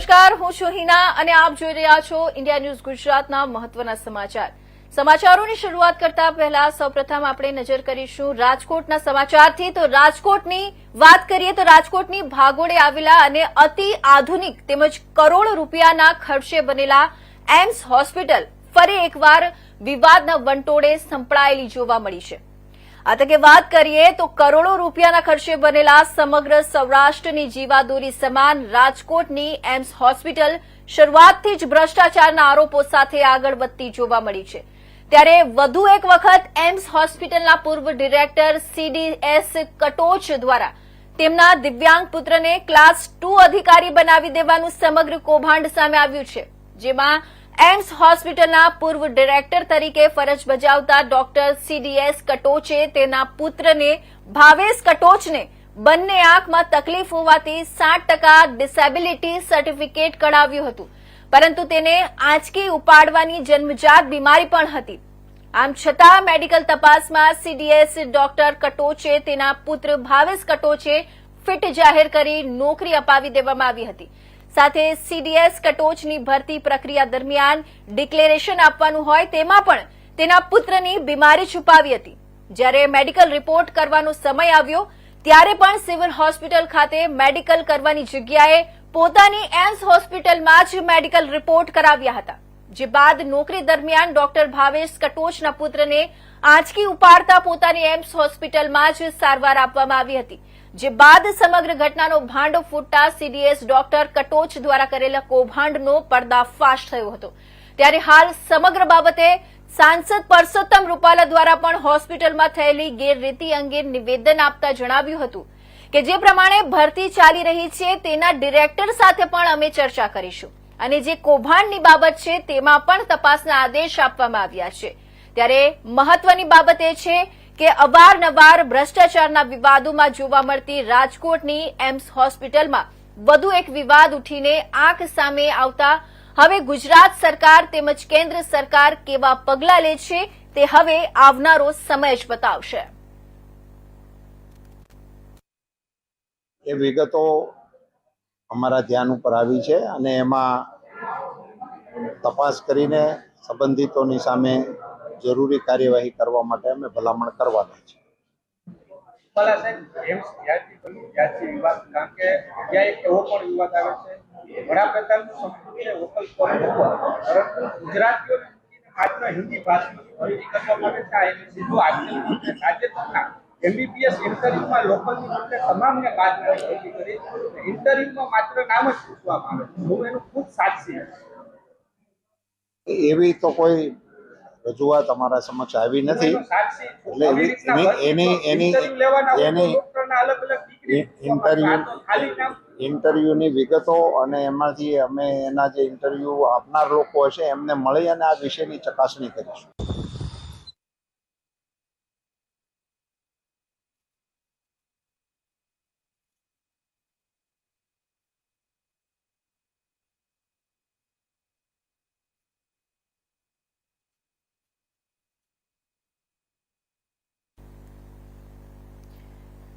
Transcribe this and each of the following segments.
નમસ્કાર, હું છું હિના અને આપ જોઈ રહ્યા છો ઇન્ડિયા ન્યૂઝ ગુજરાતના મહત્વના સમાચાર. સમાચારોની શરૂઆત કરતા પહેલા સૌપ્રથમ આપણે નજર કરીશું રાજકોટના સમાચારથી. તો રાજકોટની વાત કરીએ તો રાજકોટની ભાગોળે આવેલા અને અતિ આધુનિક તેમજ કરોડો રૂપિયાના ખર્ચે બનેલા એમ્સ હોસ્પિટલ ફરી એકવાર વિવાદના વંટોળે સંપડાયેલી જોવા મળી છે. આ તકે વાત કરીએ તો કરોડો રૂપિયાના ખર્ચે બનેલા સમગ્ર સૌરાષ્ટ્રની જીવાદોરી સમાન રાજકોટની એમ્સ હોસ્પિટલ શરૂઆતથી જ ભ્રષ્ટાચારના આરોપો સાથે આગળ વધતી જોવા મળી છે. ત્યારે વધુ એક વખત એમ્સ હોસ્પિટલના પૂર્વ ડિરેક્ટર CDS કટોચ દ્વારા તેમના દિવ્યાંગ પુત્રને ક્લાસ 2 અધિકારી બનાવી દેવાનું સમગ્ર કૌભાંડ સામે આવ્યું છે, જેમાં એમ્સ હોસ્પિટલના પૂર્વ ડિરેક્ટર તરીકે ફરજ બજાવતા ડોક્ટર CDS કટોચે તેના પુત્રને ભાવેશ કટોચને બંને આંખમાં તકલીફ હોવાથી 60% ડિસેબિલિટી સર્ટિફિકેટ કઢાવ્યું હતું, પરંતુ તેને આંચકી ઉપાડવાની જન્મજાત બીમારી પણ હતી. આમ છતાં મેડિકલ તપાસમાં CDS ડોક્ટર કટોચે તેના પુત્ર ભાવેશ કટોચે ફિટ જાહેર કરી નોકરી અપાવી દેવામાં આવી હતી. સાથે CDS કટોચની ભરતી પ્રક્રિયા દરમિયાન ડિક્લેરેશન આપવાનું હોય તેમાં પણ તેના પુત્રની બીમારી છુપાવી હતી. જ્યારે મેડિકલ રિપોર્ટ કરવાનો સમય આવ્યો ત્યારે પણ સિવિલ હોસ્પિટલ ખાતે મેડિકલ કરવાની જગ્યાએ પોતાની એમ્સ હોસ્પિટલમાં જ મેડિકલ રિપોર્ટ કરાવ્યા હતા. જે બાદ નોકરી દરમિયાન ડોક્ટર ભાવેશ કટોચના પુત્રને આંચકી ઉપાડતા પોતાની એમ્સ હોસ્પિટલમાં જ સારવાર આપવામાં આવી હતી. જે બાદ સમગ્ર ઘટનાનો ભાંડો ફૂટતા CDS ડોક્ટર કટોચ દ્વારા કરેલા કૌભાંડનો પર્દાફાશ થયો હતો. ત્યારે હાલ સમગ્ર બાબતે સાંસદ પરસોત્તમ રૂપાલા દ્વારા પણ હોસ્પિટલમાં થયેલી ગેરરીતિ અંગે નિવેદન આપતા જણાવ્યું હતું કે જે પ્રમાણે ભરતી ચાલી રહી છે તેના ડિરેક્ટર સાથે પણ અમે ચર્ચા કરીશું અને જે કૌભાંડની બાબત છે તેમાં પણ તપાસના આદેશ આપવામાં આવ્યા છે. ત્યારે મહત્વની બાબત એ છે કે અવારનવાર ભ્રષ્ટાચારના વિવાદોમાં જોવા મળતી રાજકોટની એમ્સ હોસ્પિટલમાં વધુ એક વિવાદ ઉઠીને આંખ સામે આવતા હવે ગુજરાત સરકાર તેમજ કેન્દ્ર સરકાર કેવા પગલાં લે છે તે હવે આવનારો સમય જ બતાવશે. એ વિગતો અમારા ધ્યાન ઉપર આવી છે અને એમાં તપાસ કરીને સંબંધિતોની સામે જરૂરી કાર્યવાહી કરવા માટે અમે ભલામણ કરવાના છે. MBBS ઇન્ટરવ્યુમાં લોકલની માટે તમામને બાદ કરી ઇન્ટરવ્યુમાં માત્ર નામ જ પૂછવામાં આવે. હું એનું ખુદ સાક્ષી એવી તો કોઈ રજૂઆત અમારા સમક્ષ આવી નથી. એટલે ઇન્ટરવ્યુની વિગતો અને એમાંથી અમે એના જે ઇન્ટરવ્યુ આપનાર લોકો હશે એમને મળી અને આ વિષયની ચકાસણી કરીશું.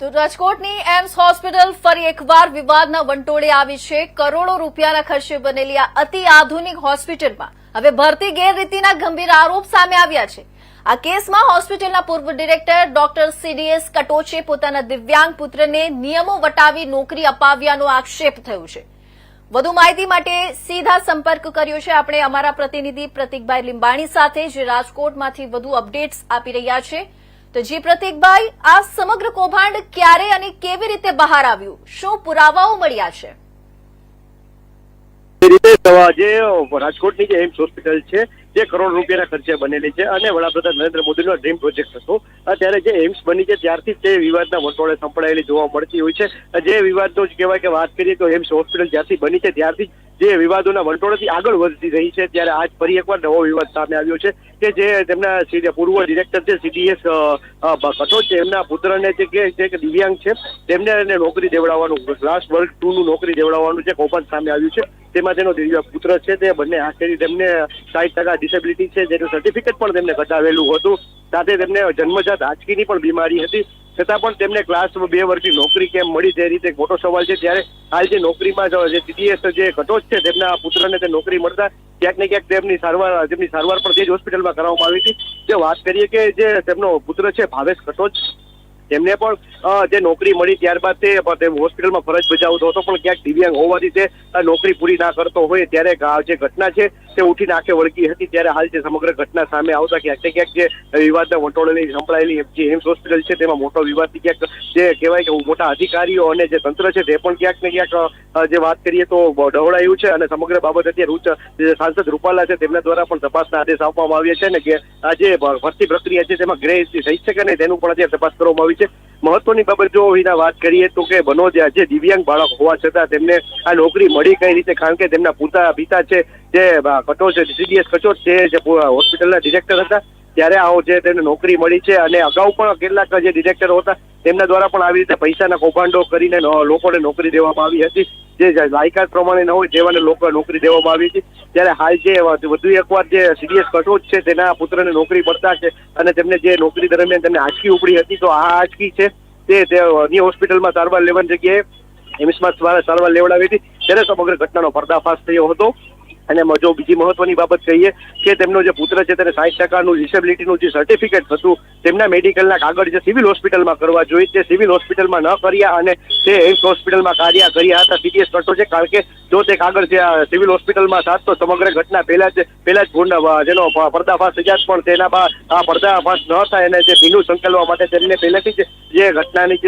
તો રાજકોટની એમ્સ હોસ્પિટલ ફરી એકવાર વિવાદના વંટોળે આવી છે. કરોડો રૂપિયાના ખર્ચે બનેલી આ અતિ આધુનિક હોસ્પિટલમાં હવે ભરતી ગેરરીતિના ગંભીર આરોપ સામે આવ્યા છે. આ કેસમાં હોસ્પિટલના પૂર્વ ડિરેક્ટર ડોક્ટર CDS કટોચે પોતાના દિવ્યાંગ પુત્રને નિયમો વટાવી નોકરી અપાવ્યાનો આક્ષેપ થયો છે. વધુ માહિતી માટે સીધા સંપર્ક કર્યો છે આપણે અમારા પ્રતિનિધિ પ્રતિકભાઈ લીંબાણી સાથે, જે રાજકોટમાંથી વધુ અપડેટ્સ આપી રહ્યા છે. તો જી પ્રતિકભાઈ, આ સમગ્ર કૌભાંડ ક્યારે અને કેવી રીતે બહાર આવ્યું, શું પુરાવાઓ મળ્યા છે? જે રાજકોટની જે એમ્સ હોસ્પિટલ છે જે કરોડ રૂપિયાના ખર્ચે બનેલી છે અને વડાપ્રધાન નરેન્દ્ર મોદીનો ડ્રીમ પ્રોજેક્ટ હતો. ત્યારે જે એમ્સ બની છે ત્યારથી તે વિવાદના વંટોળે સંપડાયેલી જોવા મળતી હોય છે. જે વિવાદનો જ કહેવાય કે વાત કરીએ તો એમ્સ હોસ્પિટલ જ્યારથી બની છે ત્યારથી જે વિવાદોના વંટોળેથી આગળ વધતી રહી છે. ત્યારે આજ ફરી એકવાર નવો વિવાદ સામે આવ્યો છે કે જે તેમના પૂર્વ ડિરેક્ટર છે CDS કટોચ છે, એમના પુત્રને જે છે કે દિવ્યાંગ છે તેમને નોકરી દેવડાવવાનું, ક્લાસ વર્ગ 2 નું નોકરી દેવડાવવાનું જે કૌભાંડ સામે આવ્યું છે. તેમાં તેનો દિવ્યાંગ પુત્ર છે તે બંને આંખથી તેમને 60% ડિસેબિલિટી છે જેનું સર્ટિફિકેટ પણ તેમને કઢાવેલું હતું. સાથે તેમને જન્મજાત આંચકીની પણ બીમારી હતી. છતાં પણ તેમને ક્લાસ 2 વર્ષની નોકરી કેમ મળી તે રીતે મોટો સવાલ છે। ત્યારે હાલ જે નોકરીમાં જે સીડીએસ જે કટોચ છે તેમના પુત્રને તે નોકરી મળતા ક્યાંક ને ક્યાંક તેમની સારવાર પણ તે જ હોસ્પિટલમાં કરવામાં આવી હતી। જે વાત કરીએ કે જે તેમનો પુત્ર છે ભાવેશ કટોચ, તેમને પણ જે નોકરી મળી ત્યારબાદ તે હોસ્પિટલમાં ફરજ બજાવતો હતો, પણ ક્યાંક દિવ્યાંગ હોવાથી તે નોકરી પૂરી ના કરતો હોય ત્યારે જે ઘટના છે તે ઉઠીને આંખે વળગી હતી। ત્યારે હાલ જે સમગ્ર ઘટના સામે આવતા ક્યાંક ને ક્યાંક જે વિવાદના વંટોળેલી સંભળાયેલી જે એમ્સ હોસ્પિટલ છે તેમાં મોટો વિવાદથી ક્યાંક જે કહેવાય કે મોટા અધિકારીઓ અને જે તંત્ર છે તે પણ ક્યાંક ને ક્યાંક જે વાત કરીએ તો ડહોળાયું છે। અને સમગ્ર બાબત અત્યારે સાંસદ રૂપાલા છે તેમના દ્વારા પણ તપાસના આદેશ આપવામાં આવ્યા છે ને કે આ જે ભરતી પ્રક્રિયા છે તેમાં ગ્રે થઈ શકે ને તેનું પણ અત્યારે તપાસ કરવામાં આવી છે। મહત્વની બાબત જો એના વાત કરીએ તો કે બનોદિયા જે દિવ્યાંગ બાળક હોવા છતાં તેમને આ નોકરી મળી કઈ રીતે, કારણ કે તેમના પિતા છે જે કટોચ સીડીએસ કટોચ જે હોસ્પિટલના ડિરેક્ટર હતા ત્યારે જે તેમને નોકરી મળી છે। અને અગાઉ પણ કેટલાક જે ડિરેક્ટરો હતા તેમના દ્વારા પણ આવી રીતે પૈસાના કૌભાંડો કરીને લોકોને નોકરી દેવામાં આવી હતી, જે લાયકાત પ્રમાણે ન હોય તેવાને લોકો નોકરી દેવામાં આવી હતી। ત્યારે હાલ જે વધુ એકવાર જે સીડીએસ કટોચ છે તેના પુત્રને નોકરી મળતા છે અને તેમને જે નોકરી દરમિયાન તેમને આંચકી ઉપડી હતી, તો આ આંચકી છે તે અન્ય હોસ્પિટલમાં સારવાર લેવાની જગ્યાએ એમ્સમાં સારવાર લેવડાવી હતી ત્યારે સમગ્ર ઘટનાનો પર્દાફાશ થયો હતો। અને જો બીજી મહત્વની બાબત કહીએ કે તેમનો જે પુત્ર છે તેને 60% ડિસેબિલિટીનું જે સર્ટિફિકેટ હતું તેમના મેડિકલના કાગળ જે સિવિલ હોસ્પિટલમાં કરવા જોઈએ તે સિવિલ હોસ્પિટલમાં ન કર્યા અને તે એમ્સ હોસ્પિટલમાં કર્યા હતા સીડીએસ કટોચ છે, કારણ કે જો તે કાગળ સિવિલ હોસ્પિટલમાં સાત તો સમગ્ર ઘટના પહેલા જ જેનો પર્દાફાશ થઈ જાત, પણ તેના બાદ આ પર્દાફાશ ન થાય અને જે ભીનું સંકેલવા માટે તેમને પહેલેથી જ જે ઘટનાની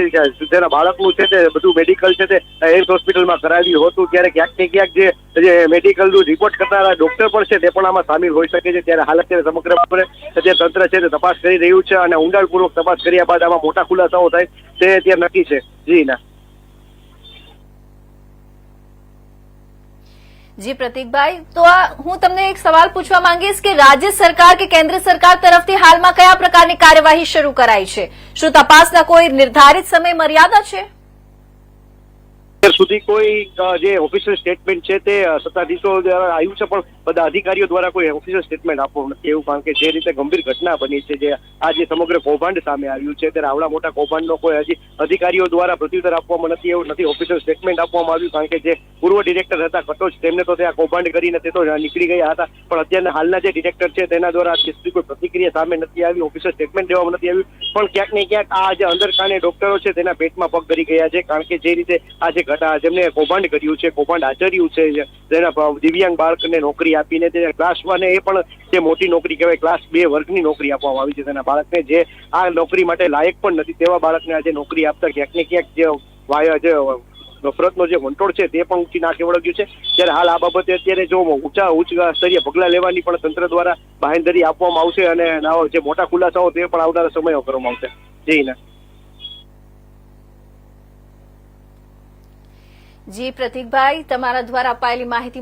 જેના બાળકનું છે તે બધું મેડિકલ છે તે એમ્સ હોસ્પિટલમાં કરાવ્યું હતું। ત્યારે ક્યાંક ને ક્યાંક જે મેડિકલનું રિપોર્ટ કરનારા ડોક્ટર પણ છે તે પણ આમાં સામેલ હોઈ શકે છે। ત્યારે હાલ અત્યારે સમગ્ર જે તંત્ર છે તે તપાસ કરી રહ્યું છે અને ઊંડાણપૂર્વક તપાસ કર્યા બાદ આમાં મોટા ખુલાસાઓ થાય તે અત્યારે નક્કી છે। જી પ્રતીકભાઈ, તો હું તમને એક સવાલ પૂછવા માંગીશ કે રાજ્ય સરકાર કે કેન્દ્ર સરકાર તરફથી હાલમાં કયા પ્રકારની કાર્યવાહી શરૂ કરાઈ છે? શું તપાસના કોઈ નિર્ધારિત સમય મર્યાદા છે? અત્યાર સુધી કોઈ જે ઓફિશિયલ સ્ટેટમેન્ટ છે તે સત્તાધીશો દ્વારા આવ્યું છે, પણ બધા અધિકારીઓ દ્વારા કોઈ ઓફિશિયલ સ્ટેટમેન્ટ આપવું નથી એવું, કારણ કે જે રીતે ગંભીર ઘટના બની છે, જે આ જે સમગ્ર કૌભાંડ સામે આવ્યું છે ત્યારે આવડા મોટા કૌભાંડનો કોઈ હજી અધિકારીઓ દ્વારા પ્રત્યુત્તર આપવામાં નથી, એવું નથી ઓફિશિયલ સ્ટેટમેન્ટ આપવામાં આવ્યું, કારણ કે જે પૂર્વ ડિરેક્ટર હતા કટોચ તેમને તો ત્યાં કૌભાંડ કરીને તે તો નીકળી ગયા હતા, પણ અત્યારના હાલના જે ડિરેક્ટર છે તેના દ્વારા કોઈ પ્રતિક્રિયા સામે નથી આવી, ઓફિશિયલ સ્ટેટમેન્ટ દેવામાં નથી આવ્યું। પણ ક્યાંક ને ક્યાંક આ જે અંદરખાને ડોક્ટરો છે તેના પેટમાં પગ ધરી ગયા છે, કારણ કે જે રીતે આ જે જેમને કૌભાંડ કર્યું છે, કૌભાંડ આચર્યું છે, જેના દિવ્યાંગ બાળકને નોકરી આપીને તે ક્લાસ 1 એ પણ જે મોટી નોકરી કહેવાય ક્લાસ 2 વર્ગની નોકરી આપવામાં આવી છે તેના બાળકને, જે આ નોકરી માટે લાયક પણ નથી તેવા બાળકને આજે નોકરી આપતા ક્યાંક ને ક્યાંક જે નફરતનો જે વંટોળ છે તે પણ ઊંચી નાકે વળગ્યું છે। ત્યારે હાલ આ બાબતે અત્યારે જો ઉચ્ચ સ્તરીય પગલાં લેવાની પણ તંત્ર દ્વારા બાંહેધરી આપવામાં આવશે અને જે મોટા ખુલાસાઓ તે પણ આવનારા સમયો કરવામાં આવશે। જી પ્રતીકભાઈ, તમારા દ્વારા અપાયેલી માહિતી